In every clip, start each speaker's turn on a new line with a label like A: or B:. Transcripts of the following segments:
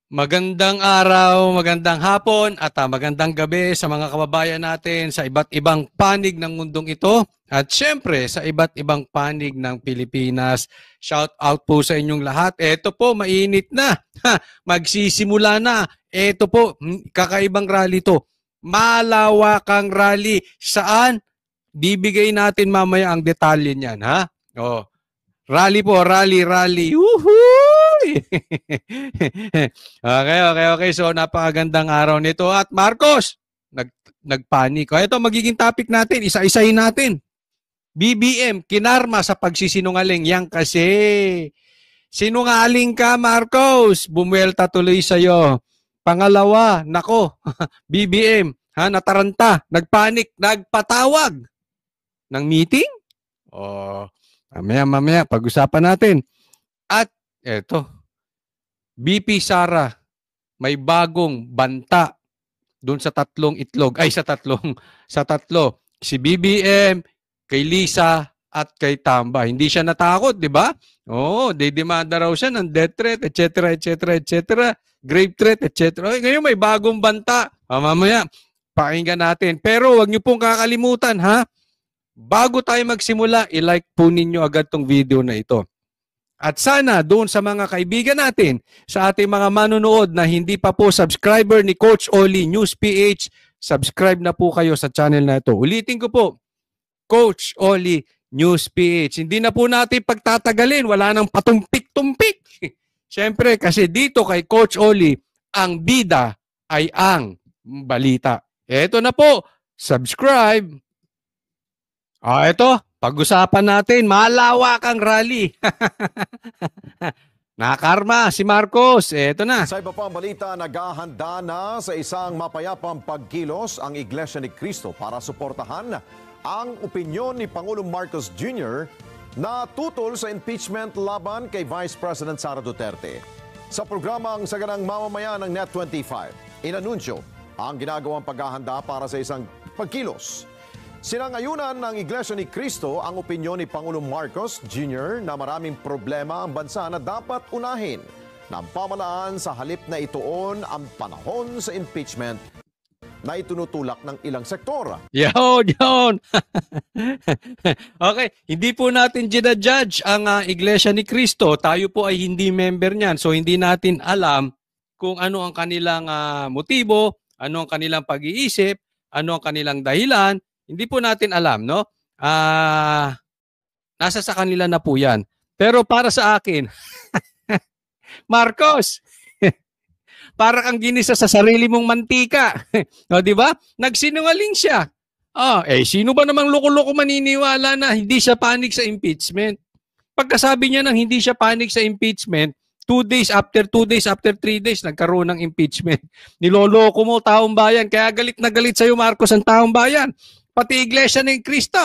A: Magandang araw, magandang hapon at magandang gabi sa mga kababayan natin sa iba't ibang panig ng mundong ito at syempre sa iba't ibang panig ng Pilipinas. Shout out po sa inyong lahat. Ito po, mainit na. Magsisimula na. Ito po, kakaibang rally to. Malawakang rally. Saan? Bibigay natin mamaya ang detalye niyan, ha? Oh. Rally po, rally. Woohoo! Okay. So, napakagandang araw nito. At Marcos, nagpanik. Ito, magiging topic natin. Isa-isahin natin. BBM, kinarma sa pagsisinungaling. Yan kasi. Sinungaling ka, Marcos. Bumuelta tuloy sa'yo. Pangalawa, nako, BBM, nataranta, nagpanik, nagpatawag ng meeting. Mamaya, pag-usapan natin. At eto, BP Sara, may bagong banta doon sa tatlong itlog. Sa tatlo. Si BBM, kay Lisa, at kay Tamba. Hindi siya natakot, di ba? Didemanda raw siya ng death threat, etc. Grave threat, etc. Ngayon may bagong banta. Mamaya, pakinggan natin. Pero wag niyo pong kakalimutan, ha? Bago tayo magsimula, i-like po ninyo agad tong video na ito. At sana doon sa mga kaibigan natin, sa ating mga manonood na hindi pa po subscriber ni Coach Oli News PH, subscribe na po kayo sa channel na ito. Ulitin ko po, Coach Oli News PH. Hindi na po natin pagtatagalin, wala nang patumpik-tumpik. Siyempre, kasi dito kay Coach Oli, ang bida ay ang balita. Eto na po, subscribe. Ito, pag-usapan natin, malawakang rally. Nakarma si Marcos. Ito na.
B: Sa iba pang balita, naghahanda na sa isang mapayapang pagkilos ang Iglesia ni Cristo para suportahan ang opinyon ni Pangulong Marcos Jr. na tutol sa impeachment laban kay Vice President Sara Duterte. Sa programang Saganang Mamamayan ng Net25, inanunsyo ang ginagawang paghahanda para sa isang pagkilos. Sinangayunan ng Iglesia ni Cristo ang opinyon ni Pangulong Marcos Jr. na maraming problema ang bansa na dapat unahin ng pamahalaan sa halip na ituon ang panahon sa impeachment na itinutulak ng ilang sektor.
A: Yun. Okay, hindi po natin ginajudge ang Iglesia ni Cristo. Tayo po ay hindi member niyan. So hindi natin alam kung ano ang kanilang motibo, ano ang kanilang pag-iisip, ano ang kanilang dahilan. Hindi po natin alam, no? Nasa sa kanila na po yan. Pero para sa akin, Marcos, para kang ginisa sa sarili mong mantika. Di ba? Nagsinungaling siya. Sino ba namang loko-loko maniniwala na hindi siya panig sa impeachment? Pagkasabi niya nang hindi siya panig sa impeachment, 2 days, after 3 days, nagkaroon ng impeachment. Niloloko mo taong bayan. Kaya galit na galit sa'yo, Marcos, ang taong bayan. Pati Iglesia ni Cristo,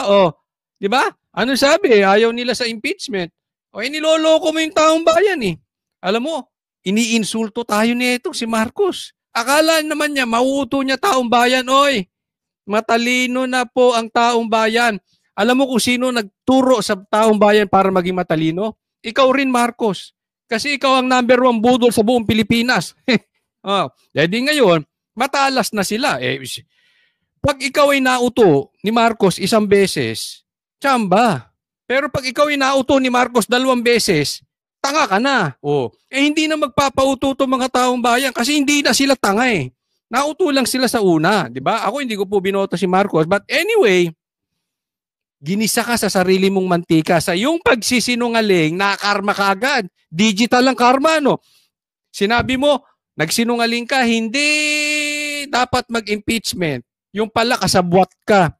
A: di ba? Ano sabi? Ayaw nila sa impeachment. Niloloko mo yung taong bayan eh. Alam mo, iniinsulto tayo nito si Marcos. Akala naman niya, mauuto niya taong bayan. Matalino na po ang taong bayan. Alam mo kung sino nagturo sa taong bayan para maging matalino? Ikaw rin, Marcos. Kasi ikaw ang number 1 budol sa buong Pilipinas. Jadi ngayon, matalas na sila. Pag ikaw ay nauto ni Marcos 1 beses, tsamba. Pero pag ikaw ay nauto ni Marcos 2 beses, tanga ka na. Hindi na magpapauto itong mga taong bayan kasi hindi na sila tanga eh. Nauto lang sila sa una, di ba? Ako hindi ko po binoto si Marcos. But anyway, ginisa ka sa sarili mong mantika. Sa iyong pagsisinungaling, nakarma ka agad. Digital ang karma, no? Sinabi mo, nagsinungaling ka, hindi dapat mag-impeachment. Yung pala, kasabwat ka.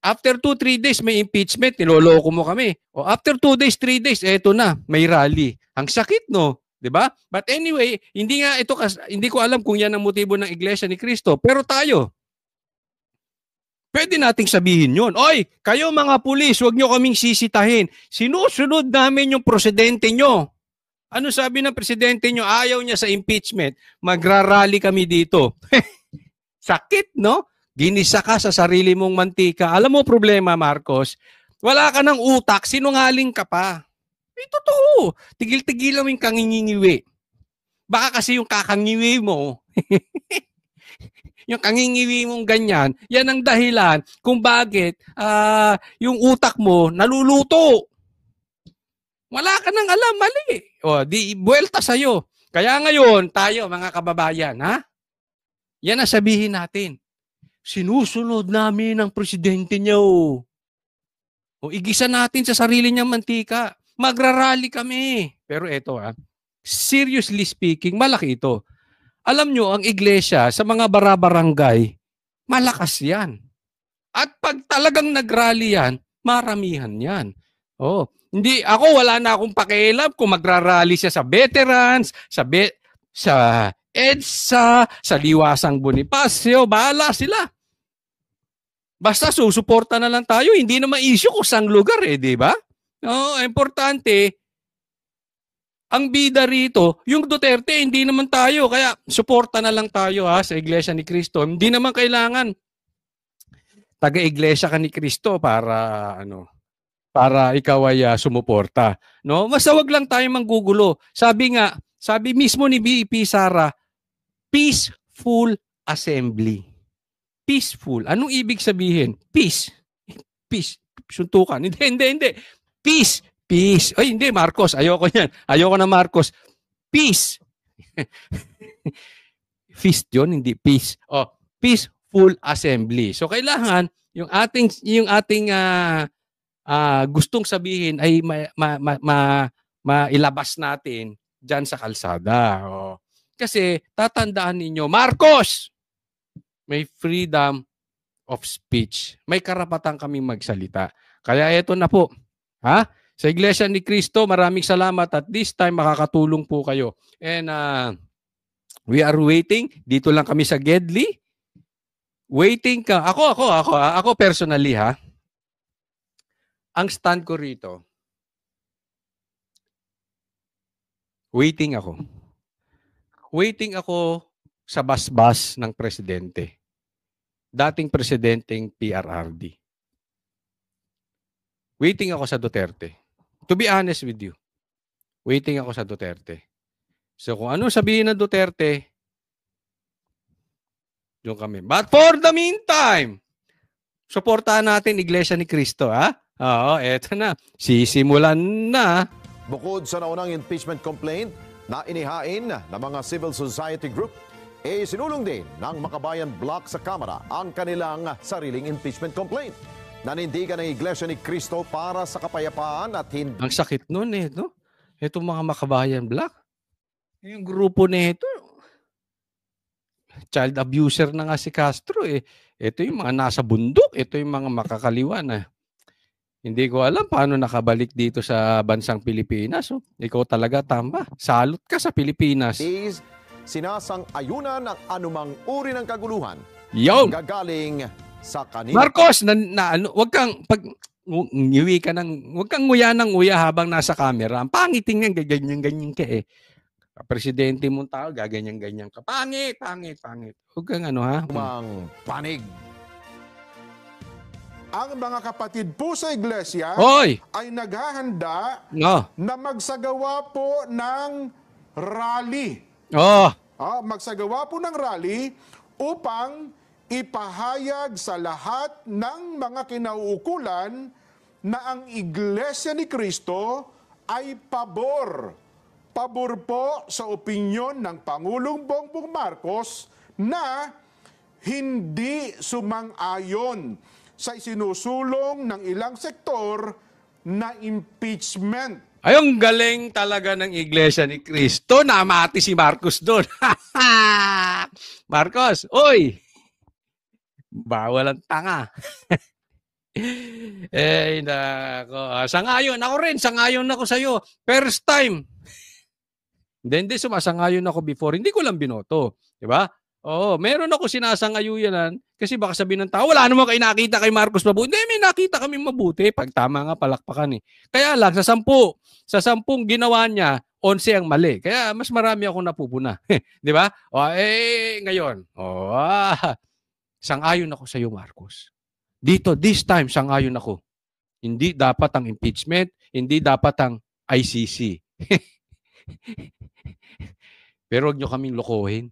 A: After 2-3 days, may impeachment, niloloko mo kami. After 2 days, 3 days, eto na, may rally. Ang sakit, no? Diba? But anyway, hindi ko alam kung yan ang motibo ng Iglesia ni Cristo. Pero tayo, pwede nating sabihin yun. Kayo mga pulis, huwag nyo kaming sisitahin. Sinusunod namin yung presidente nyo. Ano sabi ng presidente nyo? Ayaw niya sa impeachment. Magrarally kami dito. Sakit, no? Ginisa ka sa sarili mong mantika. Alam mo problema, Marcos? Wala ka ng utak, sinungaling ka pa. Totoo. Tigil-tigil lang yung kangingingiwi. Baka kasi yung kakangiwi mo, yung kangingiwi mong ganyan, yan ang dahilan kung bakit yung utak mo naluluto. Wala ka nang alam, mali. O, di buwelta sa'yo. Kaya ngayon, tayo mga kababayan, ha? Yan ang sabihin natin. Sinusunod namin ang presidente niyo. O, igisa natin sa sarili niyang mantika. Magrarally kami. Pero eto, seriously speaking, malaki ito. Alam nyo, ang iglesia sa mga barabarangay, malakas yan. At pag talagang nagrally yan, maramihan yan. Oh, hindi, ako wala na akong pakialam kung magrarally siya sa veterans, sa EDSA, sa Liwasang Bonifacio, bahala sila. Basta susuporta na lang tayo, hindi naman issue kung saan lugar di ba? No, importante, ang bida rito, yung Duterte, hindi naman tayo. Kaya, suporta na lang tayo sa Iglesia ni Cristo. Hindi naman kailangan taga-iglesia ka ni Cristo para ikaw ay sumuporta. No? Basta wag lang tayo manggugulo. Sabi mismo ni B.E.P. Sara, peaceful assembly. Peaceful. Anong ibig sabihin? Peace. Peace. Suntukan. Hindi. Peace. Peace. Ay, hindi, Marcos. Ayoko yan. Ayoko na, Marcos. Peace. Feast yun, hindi peace. Peaceful assembly. So, kailangan yung ating gustong sabihin ay mailabas natin dyan sa kalsada. Kasi, tatandaan ninyo, Marcos! May freedom of speech. May karapatan kaming magsalita. Kaya eto na po. Sa Iglesia ni Cristo, maraming salamat at this time makakatulong po kayo. And we are waiting. Dito lang kami sa Gedli. Waiting ka. Ako personally ang stand ko rito, waiting ako. Waiting ako sa basbas ng presidente. Dating presidenteng PRRD. Waiting ako sa Duterte. To be honest with you, waiting ako sa Duterte. So kung ano sabihin ng Duterte, doon kami. But for the meantime, suportahan natin Iglesia ni Cristo, Oo, eto na. Sisimulan na.
B: Bukod sa naunang impeachment complaint na inihain ng mga civil society group, sinulong din ng Makabayan Bloc sa Kamara ang kanilang sariling impeachment complaint. Nanindigan ng Iglesia ni Cristo para sa kapayapaan at hindi...
A: Ang sakit nun no? Itong mga Makabayan Bloc. Yung grupo nito, child abuser na nga si Castro Ito yung mga nasa bundok, ito yung mga makakaliwa na. Hindi ko alam paano nakabalik dito sa bansang Pilipinas. Ikaw talaga tama. Salot ka sa Pilipinas.
B: Sinasang-ayunan ang anumang uri ng kaguluhan.
A: Yon!
B: Gagaling sa kanila.
A: Marcos, wag kang wag kang nguya ng nguya habang nasa camera. Ang pangit tingnan, ganyan ka Presidente mong tao, gaganyan-ganyan ka. Pangit. Huwag kang
B: Umang panig.
C: Ang mga kapatid po sa iglesia ay naghahanda na magsagawa po ng rally. Magsagawa po ng rally upang ipahayag sa lahat ng mga kinauukulan na ang Iglesia ni Cristo ay pabor. Pabor po sa opinyon ng Pangulong Bongbong Marcos na hindi sumang-ayon sa isinusulong ng ilang sektor na impeachment.
A: Ayong galing talaga ng Iglesia ni Cristo. Namati si Marcos doon. Marcos, oy! Bawal ang tanga. Nako. Sangayon ako sa'yo. First time. Hindi, sumasangayon ako before. Hindi ko lang binoto. Diba? Meron ako sinasangayuyanan kasi baka sabihin ng tao, wala naman kayo nakita kay Marcos mabuti. Hindi, may nakita kami mabuti. Pag tama nga, palakpakan Kaya lang, sa 10 ginawa niya, 11 ang mali. Kaya mas marami akong napupuna. Di ba? Ngayon, sang-ayon ako sa iyo, Marcos. Dito, this time, sang-ayon ako. Hindi dapat ang impeachment, hindi dapat ang ICC. Pero huwag nyo kaming lokohin.